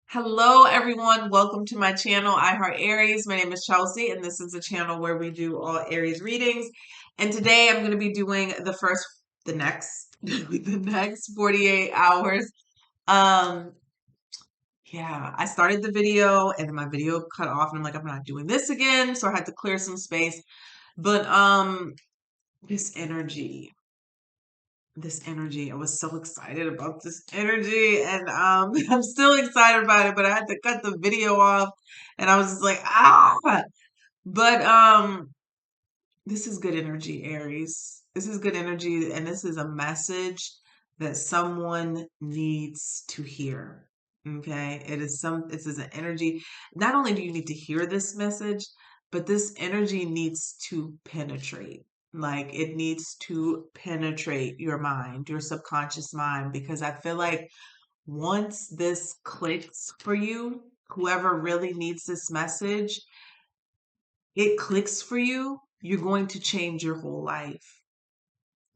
Hello, everyone. Welcome to my channel, I Heart Aries. My name is Chelsea, and this is a channel where we do all Aries readings. And today I'm going to be doing the next 48 hours. Um, yeah, I started the video and then my video cut off, and I'm like, I'm not doing this again. So I had to clear some space. But this energy, I was so excited about this energy, and I'm still excited about it, but I had to cut the video off, and I was just like, but this is good energy, Aries. This is good energy, and this is a message that someone needs to hear. Okay, this is an energy. Not only do you need to hear this message, but this energy needs to penetrate. Like, it needs to penetrate your mind, your subconscious mind, because I feel like once this clicks for you, whoever really needs this message, it clicks for you, you're going to change your whole life.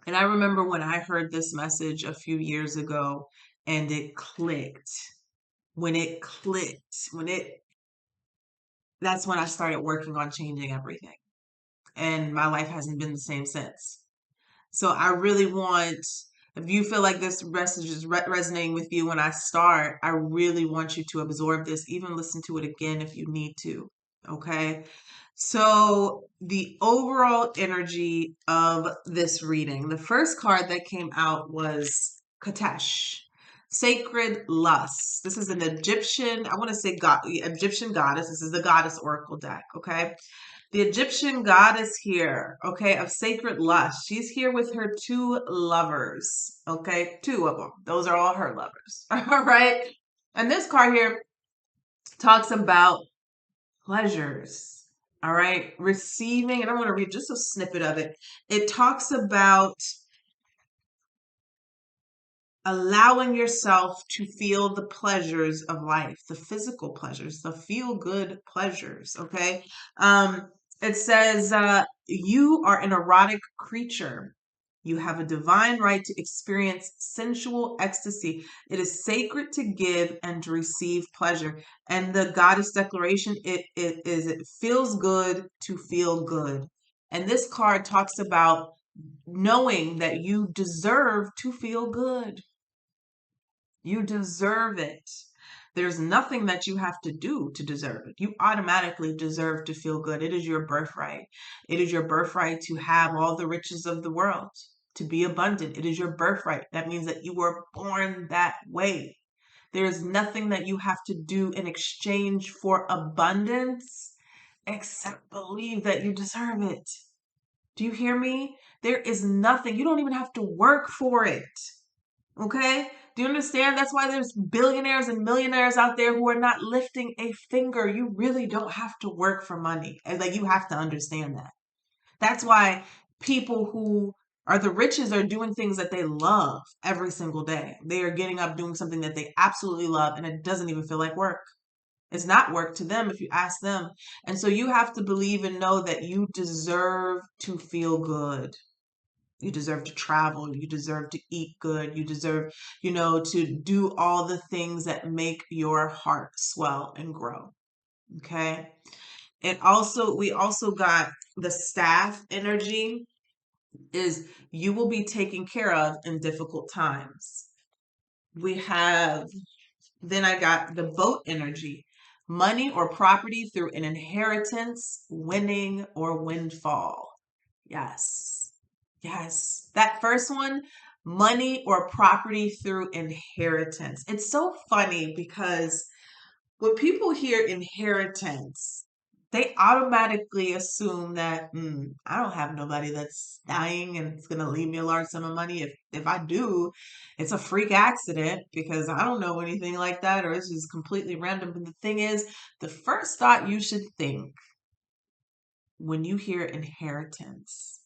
And I remember when I heard this message a few years ago and it clicked. When it clicked, that's when I started working on changing everything. And my life hasn't been the same since. So I really want, if you feel like this message is resonating with you when I start, I really want you to absorb this, even listen to it again if you need to. Okay. So the overall energy of this reading, the first card that came out was Katesh, Sacred Lust. This is an Egyptian, I want to say God, Egyptian goddess. This is the goddess oracle deck. Okay. The Egyptian goddess here, okay, of sacred lust. She's here with her two lovers, okay, two of them. Those are all her lovers, all right? And this card here talks about pleasures, all right? Receiving, and I'm going to read just a snippet of it. It talks about allowing yourself to feel the pleasures of life, the physical pleasures, the feel-good pleasures, okay? It says, you are an erotic creature. You have a divine right to experience sensual ecstasy. It is sacred to give and to receive pleasure. And the goddess declaration, it feels good to feel good. And this card talks about knowing that you deserve to feel good. You deserve it. There's nothing that you have to do to deserve it. You automatically deserve to feel good. It is your birthright. It is your birthright to have all the riches of the world, to be abundant. It is your birthright. That means that you were born that way. There's nothing that you have to do in exchange for abundance except believe that you deserve it. Do you hear me? There is nothing. You don't even have to work for it. Okay? Do you understand? That's why there's billionaires and millionaires out there who are not lifting a finger. You really don't have to work for money. And like, you have to understand that. That's why people who are the richest are doing things that they love every single day. They are getting up doing something that they absolutely love, and it doesn't even feel like work. It's not work to them if you ask them. And so you have to believe and know that you deserve to feel good. You deserve to travel. You deserve to eat good. You deserve, to do all the things that make your heart swell and grow. Okay. We also got the staff energy is you will be taken care of in difficult times. Then I got the boat energy, money or property through an inheritance, winning or windfall. Yes. Yes. That first one, money or property through inheritance. It's so funny because when people hear inheritance, they automatically assume that I don't have nobody that's dying and it's gonna leave me a large sum of money. If I do, it's a freak accident because I don't know anything like that, or it's just completely random. But the thing is, the first thought you should think when you hear inheritance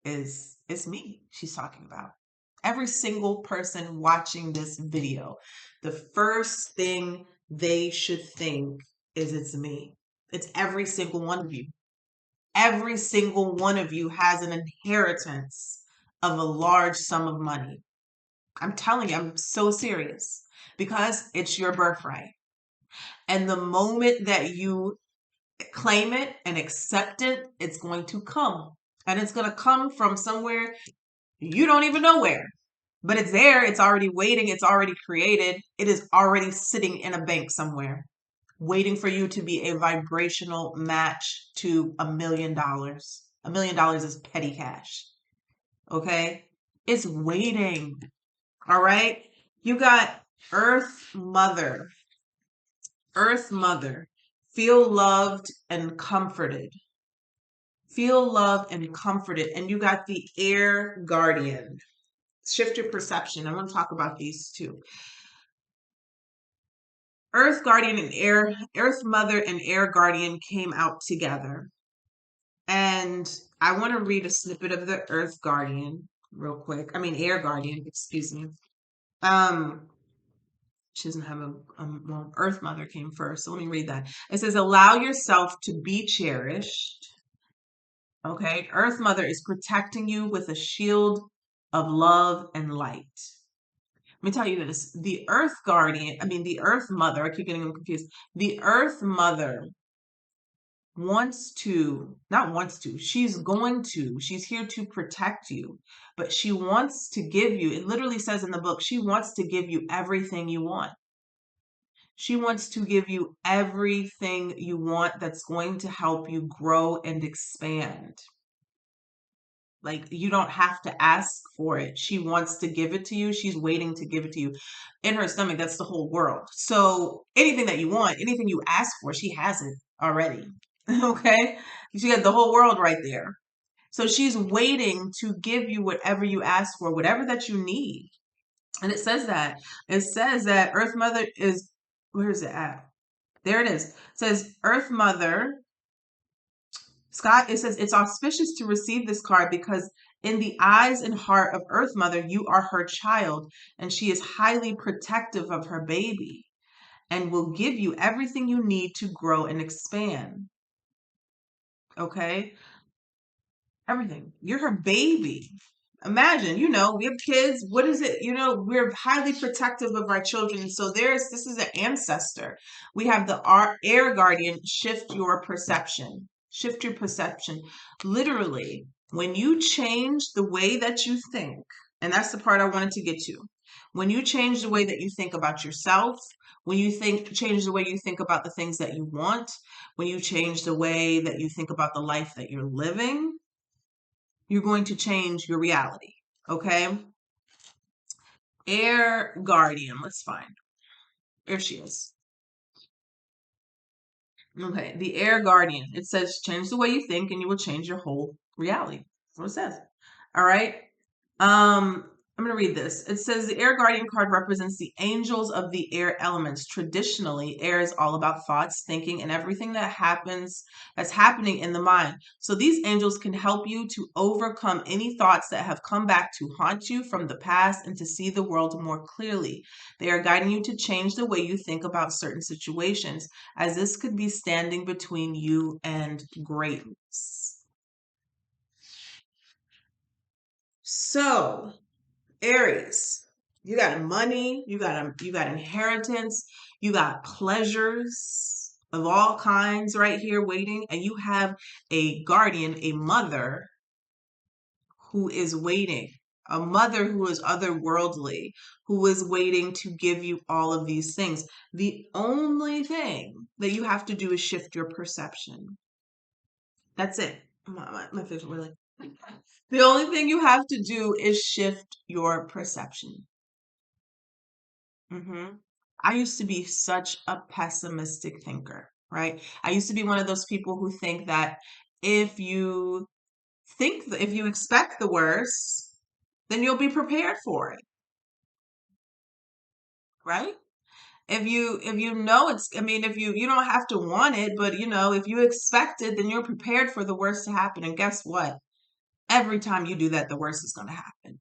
is it's me she's talking about. Every single person watching this video, the first thing they should think is it's me. It's every single one of you. Every single one of you has an inheritance of a large sum of money. I'm telling you, I'm so serious because it's your birthright. And the moment that you claim it and accept it, it's going to come. And it's going to come from somewhere you don't even know where. But it's there, it's already waiting, it's already created, it is already sitting in a bank somewhere, waiting for you to be a vibrational match to $1 million. $1 million is petty cash. Okay? It's waiting. All right? You got Earth Mother. Earth Mother. Feel loved and comforted. Feel loved and comforted. And you got the Air Guardian. Shift your perception. I want to talk about these two. Earth Guardian and Earth Mother and Air Guardian came out together. And I want to read a snippet of the Earth Guardian real quick. I mean, Air Guardian, excuse me. She doesn't have well, Earth Mother came first. So let me read that. It says, allow yourself to be cherished. Okay. Earth Mother is protecting you with a shield of love and light. Let me tell you this. The Earth Guardian, the Earth Mother, I keep getting them confused. The Earth Mother she's here to protect you, but she wants to give you, it literally says in the book, she wants to give you everything you want. She wants to give you everything you want that's going to help you grow and expand. Like, you don't have to ask for it. She wants to give it to you. She's waiting to give it to you. In her stomach, that's the whole world. So anything that you want, anything you ask for, she has it already. Okay? She got the whole world right there. So she's waiting to give you whatever you ask for, whatever that you need. And it says that Earth Mother is, where is it at? There it is. It says Earth Mother. Scott, it says it's auspicious to receive this card because in the eyes and heart of Earth Mother, you are her child, and she is highly protective of her baby and will give you everything you need to grow and expand. Okay? Everything. You're her baby. Imagine, we have kids. What is it? We're highly protective of our children. So this is an ancestor. We have our Air Guardian. Shift your perception. Shift your perception. Literally, when you change the way that you think, and that's the part I wanted to get to. When you change the way that you think about yourself, when you change the way you think about the things that you want, when you change the way that you think about the life that you're living, you're going to change your reality. Okay? Air Guardian. Let's find. There she is. Okay. The Air Guardian. It says change the way you think and you will change your whole reality. That's what it says. All right. I'm going to read this. It says the Air Guardian card represents the angels of the air elements. Traditionally, air is all about thoughts, thinking, and everything that's happening in the mind. So these angels can help you to overcome any thoughts that have come back to haunt you from the past and to see the world more clearly. They are guiding you to change the way you think about certain situations, as this could be standing between you and greatness. So, Aries, you got money, you got inheritance, you got pleasures of all kinds right here waiting, and you have a guardian, a mother who is waiting, a mother who is otherworldly, who is waiting to give you all of these things. The only thing that you have to do is shift your perception. That's it. My face really. The only thing you have to do is shift your perception. I used to be such a pessimistic thinker, right? I used to be one of those people who think that if you if you expect the worst, then you'll be prepared for it, right? If you know if you don't have to want it, but if you expect it, then you're prepared for the worst to happen. And guess what? Every time you do that, the worst is going to happen.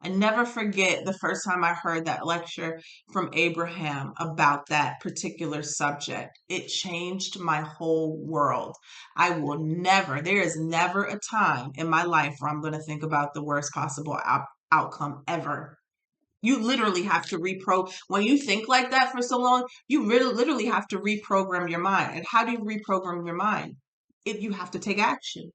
I never forget the first time I heard that lecture from Abraham about that particular subject. It changed my whole world. There is never a time in my life where I'm going to think about the worst possible outcome ever. You literally have to when you think like that for so long, you really literally have to reprogram your mind. And how do you reprogram your mind? If you have to take action.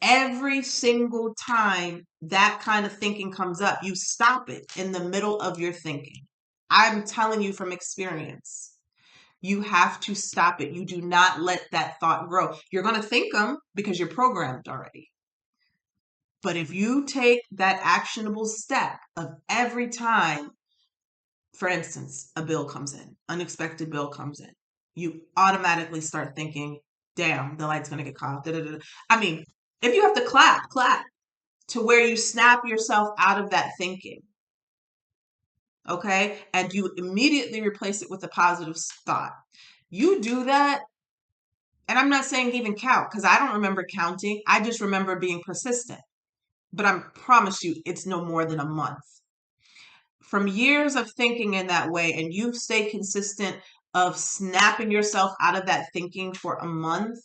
Every single time that kind of thinking comes up, you stop it in the middle of your thinking. I'm telling you from experience. You have to stop it. You do not let that thought grow. You're going to think them because you're programmed already. But if you take that actionable step of every time, for instance, a bill comes in, unexpected bill comes in, you automatically start thinking, damn, the light's going to get caught. Da, da, da. I mean, if you have to clap, clap to where you snap yourself out of that thinking. Okay. And you immediately replace it with a positive thought. You do that. And I'm not saying even count because I don't remember counting. I just remember being persistent. But I promise you, it's no more than a month. From years of thinking in that way, and you stay consistent of snapping yourself out of that thinking for a month,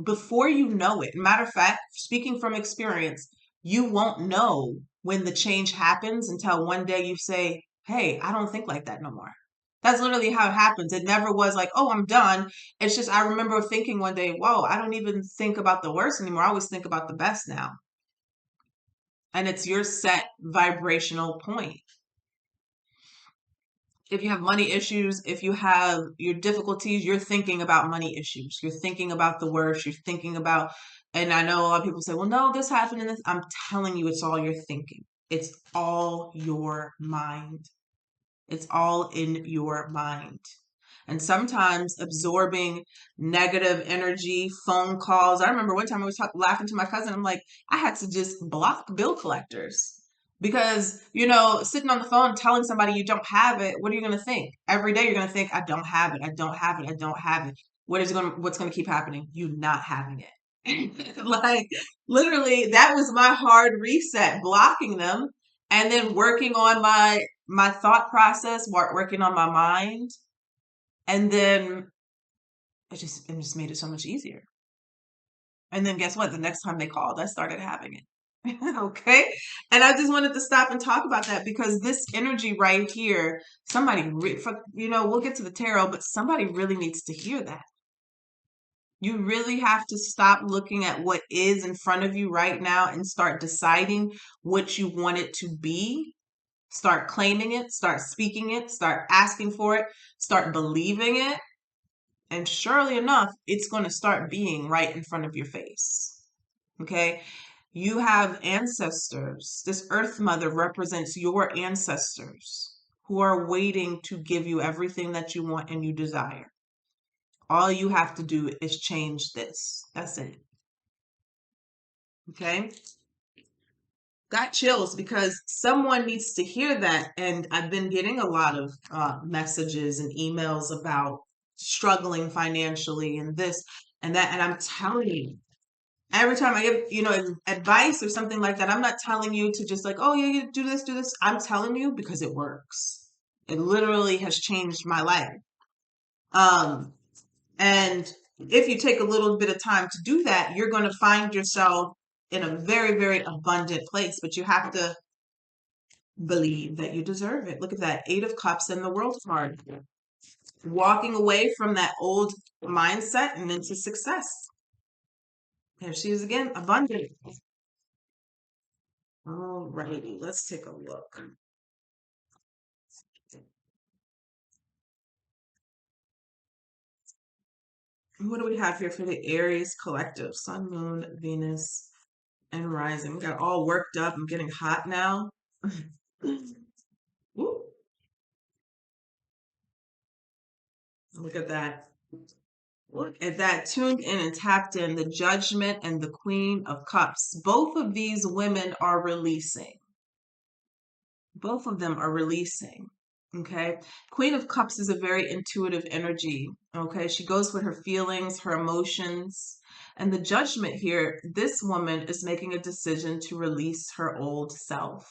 before you know it, matter of fact, speaking from experience, you won't know when the change happens until one day you say, hey, I don't think like that no more. That's literally how it happens. It never was like, oh, I'm done. It's just, I remember thinking one day, whoa, I don't even think about the worst anymore. I always think about the best now. And it's your set vibrational point. If you have money issues, if you have your difficulties, you're thinking about money issues. You're thinking about the worst. You're thinking about, and I know a lot of people say, well, no, this happened and this. I'm telling you, it's all your thinking. It's all your mind. It's all in your mind. And sometimes absorbing negative energy, phone calls. I remember one time I was laughing to my cousin. I'm like, I had to just block bill collectors because, sitting on the phone telling somebody you don't have it, what are you going to think? Every day you're going to think, I don't have it. I don't have it. I don't have it. What's going to keep happening? You not having it. Like literally that was my hard reset, blocking them and then working on my thought process, working on my mind. And then it just made it so much easier. And then guess what? The next time they called, I started having it. Okay. And I just wanted to stop and talk about that because this energy right here, we'll get to the tarot, but somebody really needs to hear that. You really have to stop looking at what is in front of you right now and start deciding what you want it to be. Start claiming it, start speaking it, start asking for it, start believing it. And surely enough, it's going to start being right in front of your face. Okay. You have ancestors. This Earth Mother represents your ancestors who are waiting to give you everything that you want and you desire. All you have to do is change this. That's it. Okay. Got chills because someone needs to hear that. And I've been getting a lot of messages and emails about struggling financially and this and that. And I'm telling you, every time I give, advice or something like that, I'm not telling you to just like, oh yeah, you do this, do this. I'm telling you because it works. It literally has changed my life. And if you take a little bit of time to do that, you're going to find yourself in a very, very abundant place, but you have to believe that you deserve it. Look at that 8 of Cups and the World card. Walking away from that old mindset and into success. There she is again, abundant. All righty, let's take a look. What do we have here for the Aries collective? Sun, Moon, Venus, and Rising. We got all worked up. I'm getting hot now. Woo. Look at that. Look at that. Tuned in and tapped in. The Judgment and the Queen of Cups. Both of these women are releasing. Both of them are releasing. Okay. Queen of Cups is a very intuitive energy. Okay. She goes with her feelings, her emotions. And the Judgment here, this woman is making a decision to release her old self.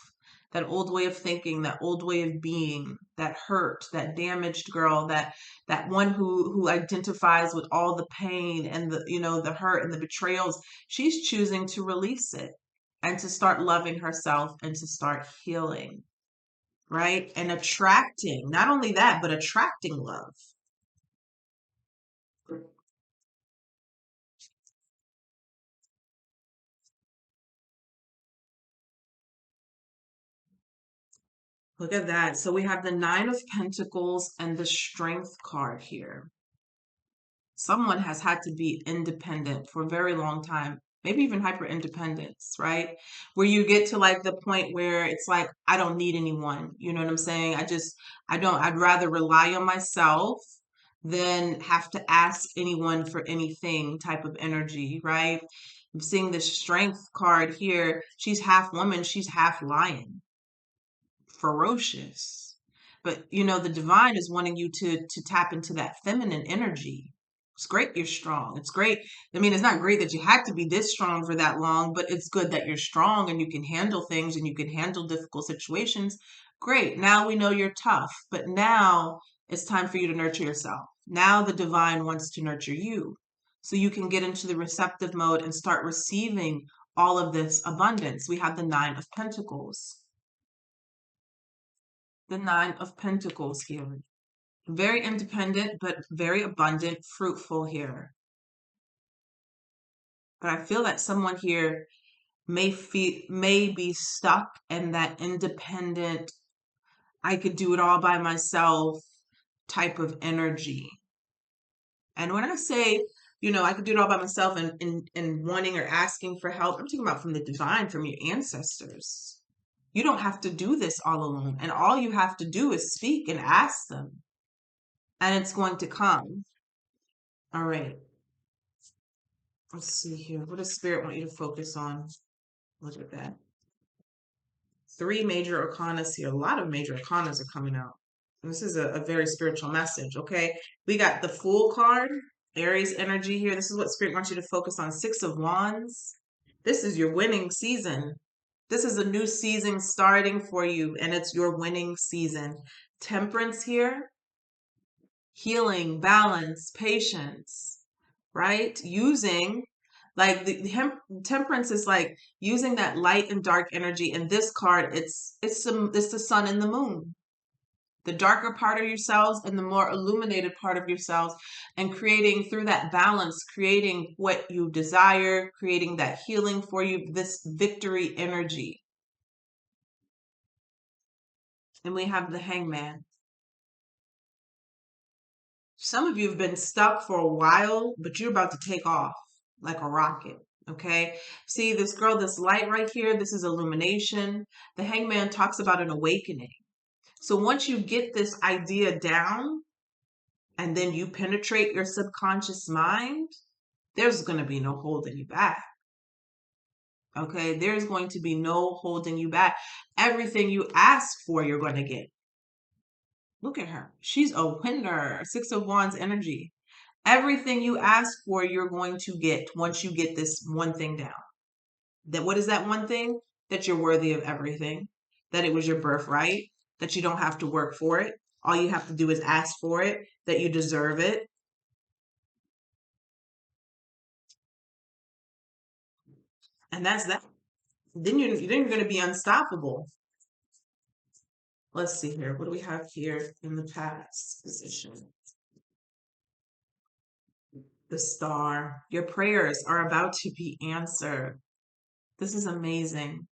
That old way of thinking, that old way of being, that hurt, that damaged girl, that one who identifies with all the pain and the hurt and the betrayals. She's choosing to release it and to start loving herself and to start healing. right? And attracting, not only that, but attracting love. Look at that. So we have the Nine of Pentacles and the Strength card here. Someone has had to be independent for a very long time, maybe even hyper independence, right? Where you get to like the point where it's like, I don't need anyone. You know what I'm saying? I'd rather rely on myself than have to ask anyone for anything type of energy, right? I'm seeing this Strength card here. She's half woman, she's half lion, ferocious. But you know, the divine is wanting you to tap into that feminine energy. It's great you're strong. It's great. I mean, it's not great that you had to be this strong for that long, but it's good that you're strong and you can handle things and you can handle difficult situations. Great. Now we know you're tough, but now it's time for you to nurture yourself. Now the divine wants to nurture you so you can get into the receptive mode and start receiving all of this abundance. We have the Nine of Pentacles. The Nine of Pentacles here. Very independent, but very abundant, fruitful here. But I feel that someone here may be stuck in that independent, I could do it all by myself type of energy. And when I say, you know, I could do it all by myself and wanting or asking for help, I'm talking about from the divine, from your ancestors. You don't have to do this all alone. And all you have to do is speak and ask them. And it's going to come. All right. Let's see here. What does Spirit want you to focus on? Look at that. Three major arcanas here. A lot of major arcanas are coming out. This is a very spiritual message, okay? We got the Fool card, Aries energy here. This is what Spirit wants you to focus on. Six of Wands. This is your winning season. This is a new season starting for you, and it's your winning season. Temperance here. Healing, balance, patience, right? Using like temperance is like using that light and dark energy. In this card, it's the sun and the moon, the darker part of yourselves and the more illuminated part of yourselves, and creating through that balance, creating what you desire, creating that healing for you, this victory energy. And we have the Hangman. Some of you have been stuck for a while, but you're about to take off like a rocket. Okay. See this girl, this light right here, this is illumination. The Hangman talks about an awakening. So once you get this idea down and then you penetrate your subconscious mind, there's going to be no holding you back. Okay. There's going to be no holding you back. Everything you ask for, you're going to get. Look at her. She's a winner. Six of Wands energy. Everything you ask for, you're going to get once you get this one thing down. That what is that one thing? That you're worthy of everything, that it was your birthright, that you don't have to work for it. All you have to do is ask for it, that you deserve it. And that's that. Then you're going to be unstoppable. Let's see here. What do we have here in the past position? The Star. Your prayers are about to be answered. This is amazing.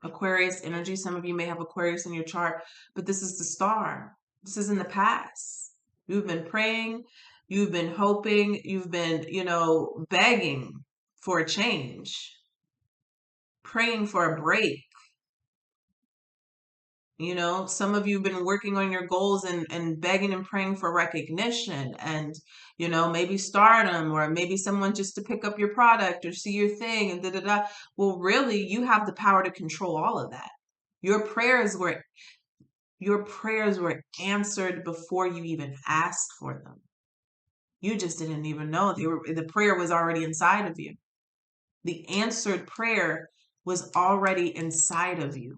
Aquarius energy. Some of you may have Aquarius in your chart, but this is the Star. This is in the past. You've been praying, you've been hoping, you've been, begging for a change, praying for a break. Some of you have been working on your goals and begging and praying for recognition and, maybe stardom, or maybe someone just to pick up your product or see your thing and da da da. Well, really, you have the power to control all of that. Your prayers were answered before you even asked for them. You just didn't even know the prayer was already inside of you. The answered prayer was already inside of you.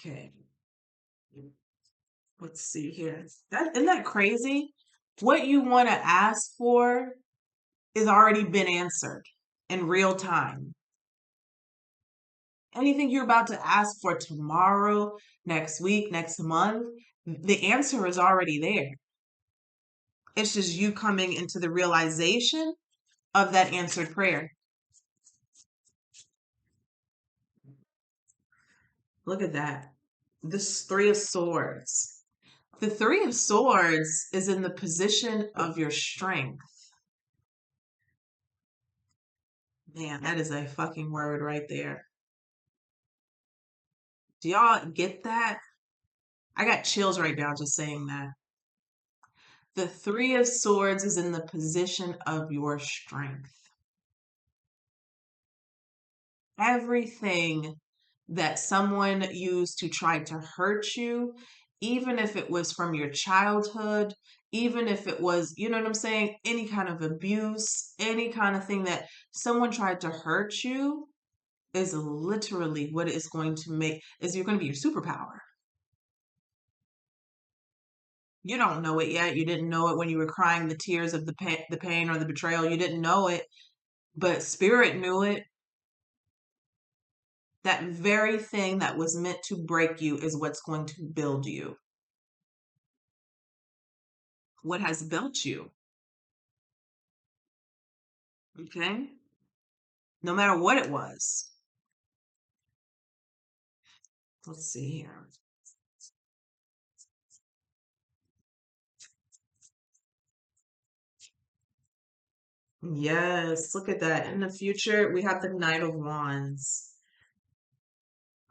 Okay. Let's see here. Isn't that crazy? What you want to ask for is already been answered in real time. anything you're about to ask for tomorrow, next week, next month, the answer is already there. It's just you coming into the realization of that answered prayer. Look at that. This Three of Swords. The Three of Swords is in the position of your strength. Man, that is a fucking word right there. Do y'all get that? I got chills right now just saying that. The Three of Swords is in the position of your strength. Everything that someone used to try to hurt you, even if it was from your childhood, even if it was, you know what I'm saying, any kind of abuse, any kind of thing that someone tried to hurt you, is literally what it's going to make, is you're going to be your superpower. You don't know it yet. You didn't know it when you were crying the tears of the pain or the betrayal. You didn't know it, but spirit knew it. That very thing that was meant to break you is what's going to build you. What has built you? Okay? No matter what it was. Let's see here. Yes, look at that. In the future, we have the Knight of Wands.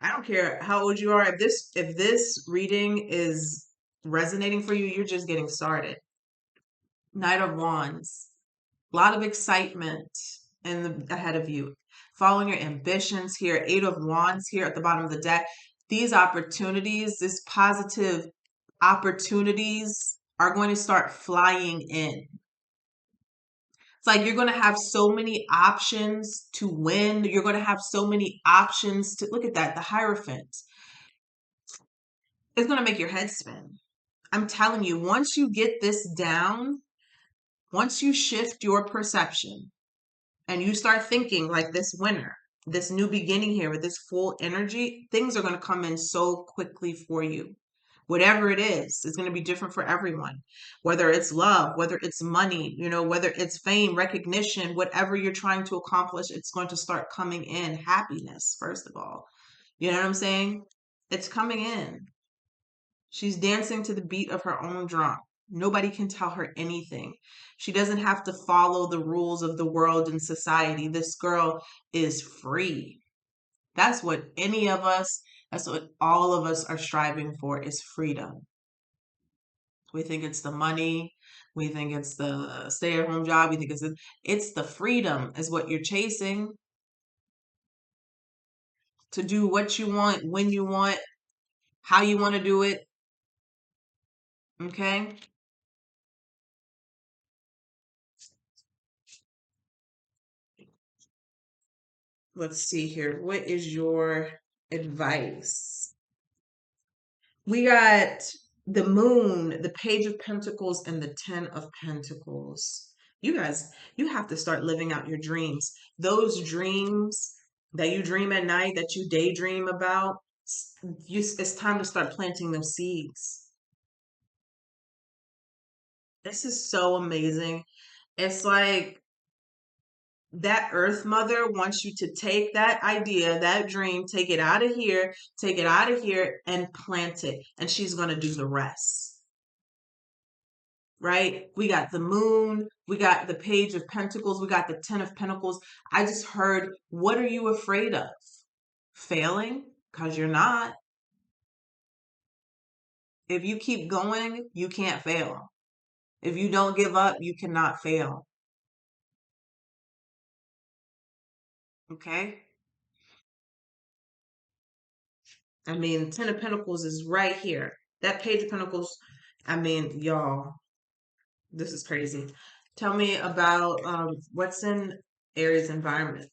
I don't care how old you are. If this reading is resonating for you, you're just getting started. Knight of Wands. A lot of excitement ahead of you. Following your ambitions here. Eight of Wands here at the bottom of the deck. These opportunities, this positive opportunities are going to start flying in. It's like you're going to have so many options to win. You're going to have so many options to look at that. The Hierophant. It's going to make your head spin. I'm telling you, once you get this down, once you shift your perception and you start thinking like this winner, this new beginning here with this full energy, things are going to come in so quickly for you. Whatever it is, it's going to be different for everyone. Whether it's love, whether it's money, whether it's fame, recognition, whatever you're trying to accomplish, it's going to start coming in. Happiness, first of all. You know what I'm saying? It's coming in. She's dancing to the beat of her own drum. Nobody can tell her anything. She doesn't have to follow the rules of the world and society. This girl is free. That's what that's what all of us are striving for, is freedom. We think it's the money. We think it's the stay-at-home job. We think it's the freedom is what you're chasing, to do what you want, when you want, how you want to do it. Okay? Let's see here. What is your advice? We got the Moon, the Page of Pentacles, and the Ten of Pentacles. You guys, you have to start living out your dreams. Those dreams that you dream at night, that you daydream about, it's time to start planting those seeds. This is so amazing. It's like that Earth Mother wants you to take that idea, that dream, take it out of here, and plant it. And she's going to do the rest. Right? We got the Moon, we got the Page of Pentacles, we got the Ten of Pentacles. I just heard, what are you afraid of? Failing? Because you're not. If you keep going, you can't fail. If you don't give up, you cannot fail. Okay? I mean, Ten of Pentacles is right here. That Page of Pentacles, I mean, y'all, this is crazy. Tell me about what's in Aries environment.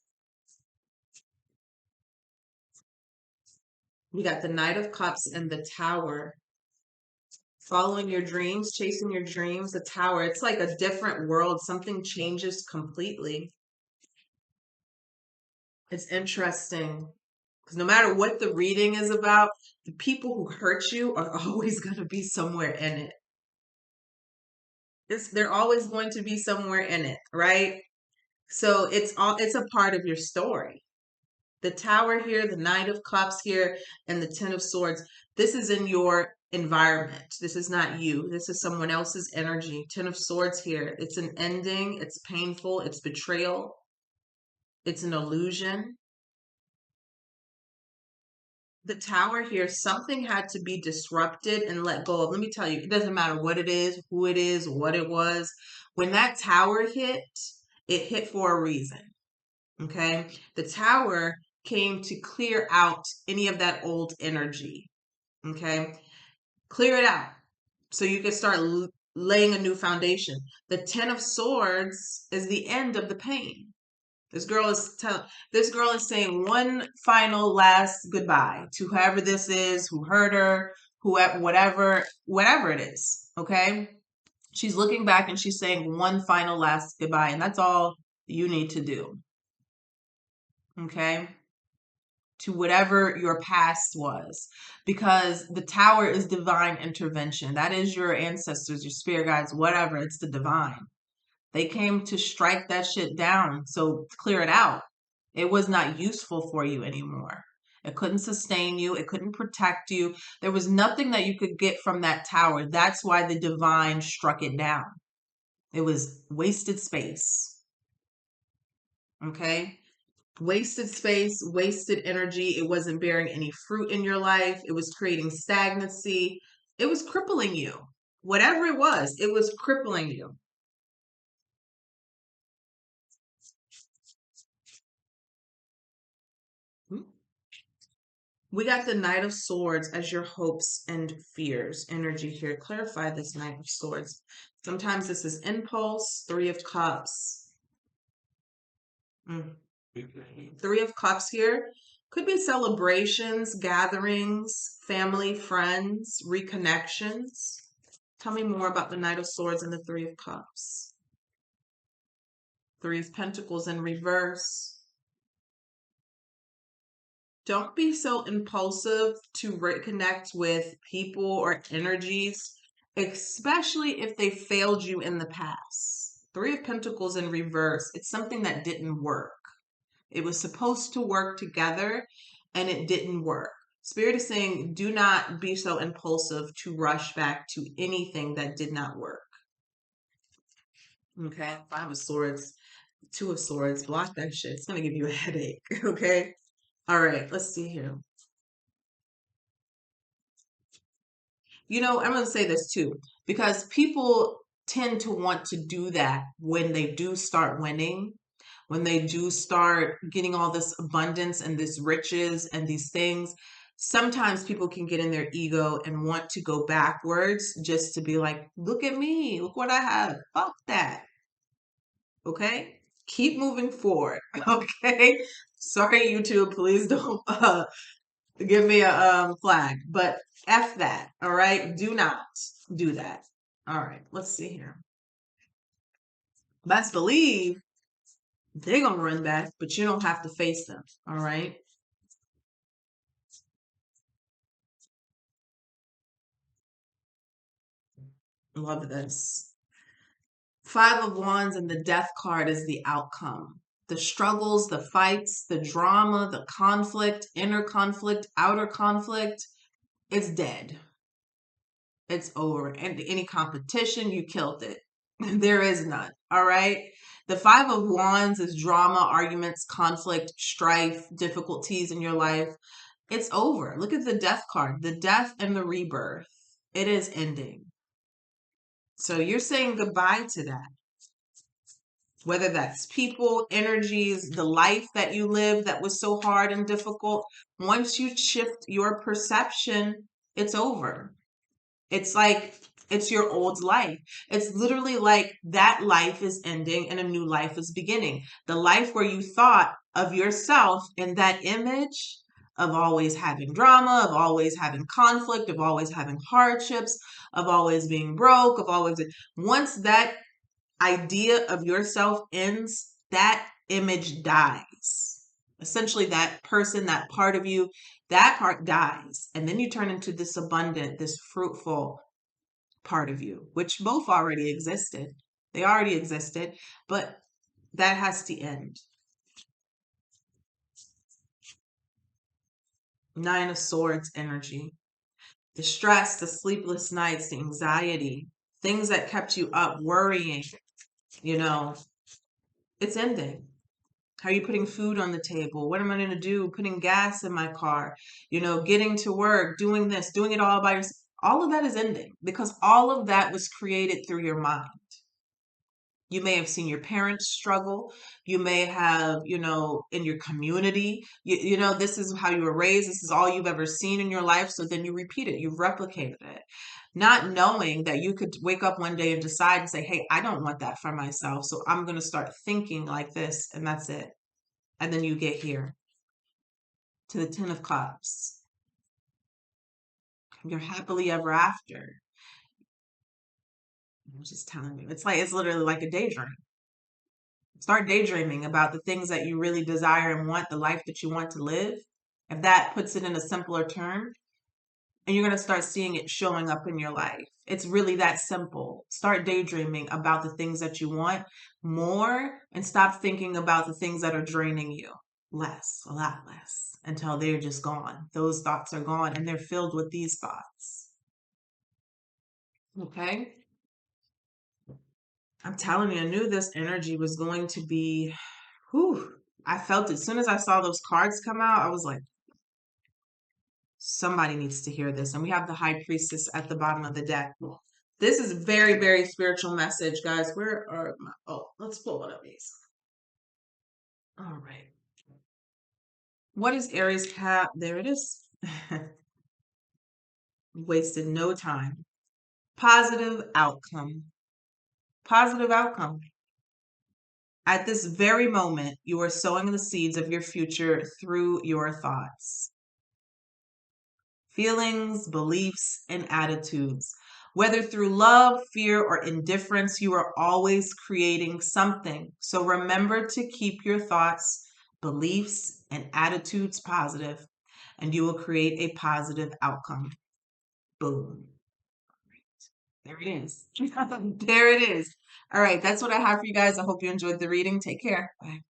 We got the Knight of Cups and the Tower. Following your dreams, chasing your dreams, the Tower. It's like a different world. Something changes completely. It's interesting. Because no matter what the reading is about, the people who hurt you are always going to be somewhere in it. They're always going to be somewhere in it, right? So it's a part of your story. The Tower here, the Knight of Cups here, and the Ten of Swords. This is in your environment. This is not you. This is someone else's energy. Ten of Swords here. It's an ending. It's painful. It's betrayal. It's an illusion. The Tower here, something had to be disrupted and let go of. Let me tell you, it doesn't matter what it is, who it is, what it was. When that Tower hit, it hit for a reason. Okay. The Tower came to clear out any of that old energy. Okay. Clear it out so you can start laying a new foundation. The Ten of Swords is the end of the pain. This girl is saying one final last goodbye to whoever this is, who hurt her, whoever, whatever it is. Okay. She's looking back and she's saying one final last goodbye, and that's all you need to do. Okay. To whatever your past was, because the Tower is divine intervention. That is your ancestors, your spirit guides, whatever. It's the divine. They came to strike that shit down. So clear it out. It was not useful for you anymore. It couldn't sustain you. It couldn't protect you. There was nothing that you could get from that Tower. That's why the divine struck it down. It was wasted space. Okay. Wasted space, wasted energy. It wasn't bearing any fruit in your life. It was creating stagnancy. It was crippling you. Whatever it was crippling you. We got the Knight of Swords as your hopes and fears energy here. Clarify this Knight of Swords. Sometimes this is impulse, Three of Cups. Three of Cups here. Could be celebrations, gatherings, family, friends, reconnections. Tell me more about the Knight of Swords and the Three of Cups. Three of Pentacles in reverse. Don't be so impulsive to reconnect with people or energies, especially if they failed you in the past. Three of Pentacles in reverse. It's something that didn't work. It was supposed to work together and it didn't work. Spirit is saying, do not be so impulsive to rush back to anything that did not work. Okay, Five of Swords, Two of Swords, block that shit. It's going to give you a headache. Okay. All right, let's see here. You know, I'm going to say this too, because people tend to want to do that when they do start winning, when they do start getting all this abundance and this riches and these things. Sometimes people can get in their ego and want to go backwards just to be like, look at me, look what I have. Fuck that. Okay? Keep moving forward. Okay? Sorry, YouTube, please don't give me a flag, but F that. All right? Do not do that. All right, let's see here. Best believe they're gonna run back, but you don't have to face them. All right. Love this. Five of Wands and the Death card is the outcome. The struggles, the fights, the drama, the conflict, inner conflict, outer conflict, it's dead. It's over. And any competition, you killed it. There is none. All right. The Five of Wands is drama, arguments, conflict, strife, difficulties in your life. It's over. Look at the Death card, the death and the rebirth. It is ending. So you're saying goodbye to that. Whether that's people, energies, the life that you lived that was so hard and difficult. Once you shift your perception, it's over. It's like it's your old life. It's literally like that life is ending and a new life is beginning. The life where you thought of yourself in that image of always having drama, of always having conflict, of always having hardships, of always being broke, of always. Once that idea of yourself ends, that image dies. Essentially, that person, that part of you, that part dies. And then you turn into this abundant, this fruitful part of you, which both already existed. They already existed, but that has to end. Nine of Swords energy. The stress, the sleepless nights, the anxiety, things that kept you up worrying, you know, it's ending. How are you putting food on the table? What am I going to do? Putting gas in my car, getting to work, doing this, doing it all by yourself. All of that is ending because all of that was created through your mind. You may have seen your parents struggle. You may have, in your community, this is how you were raised. This is all you've ever seen in your life. So then you repeat it, you've replicated it, not knowing that you could wake up one day and decide and say, hey, I don't want that for myself. So I'm going to start thinking like this, and that's it. And then you get here to the Ten of Cups. You're happily ever after. I'm just telling you, it's literally like a daydream. Start daydreaming about the things that you really desire and want, the life that you want to live. If that puts it in a simpler term, and you're going to start seeing it showing up in your life. It's really that simple. Start daydreaming about the things that you want more and stop thinking about the things that are draining you less, a lot less, until they're just gone. Those thoughts are gone and they're filled with these thoughts. Okay? I'm telling you, I knew this energy was going to be, whew, I felt it. As soon as I saw those cards come out, I was like, somebody needs to hear this. And we have the High Priestess at the bottom of the deck. This is very, very spiritual message, guys. Where are my, let's pull one of these. All right. What is Aries cap? There it is. Wasted no time. Positive outcome. Positive outcome. At this very moment, you are sowing the seeds of your future through your thoughts, feelings, beliefs, and attitudes. Whether through love, fear, or indifference, you are always creating something. So remember to keep your thoughts, beliefs, and attitudes positive, and you will create a positive outcome. Boom. There it is. There it is. All right, that's what I have for you guys. I hope you enjoyed the reading. Take care. Bye.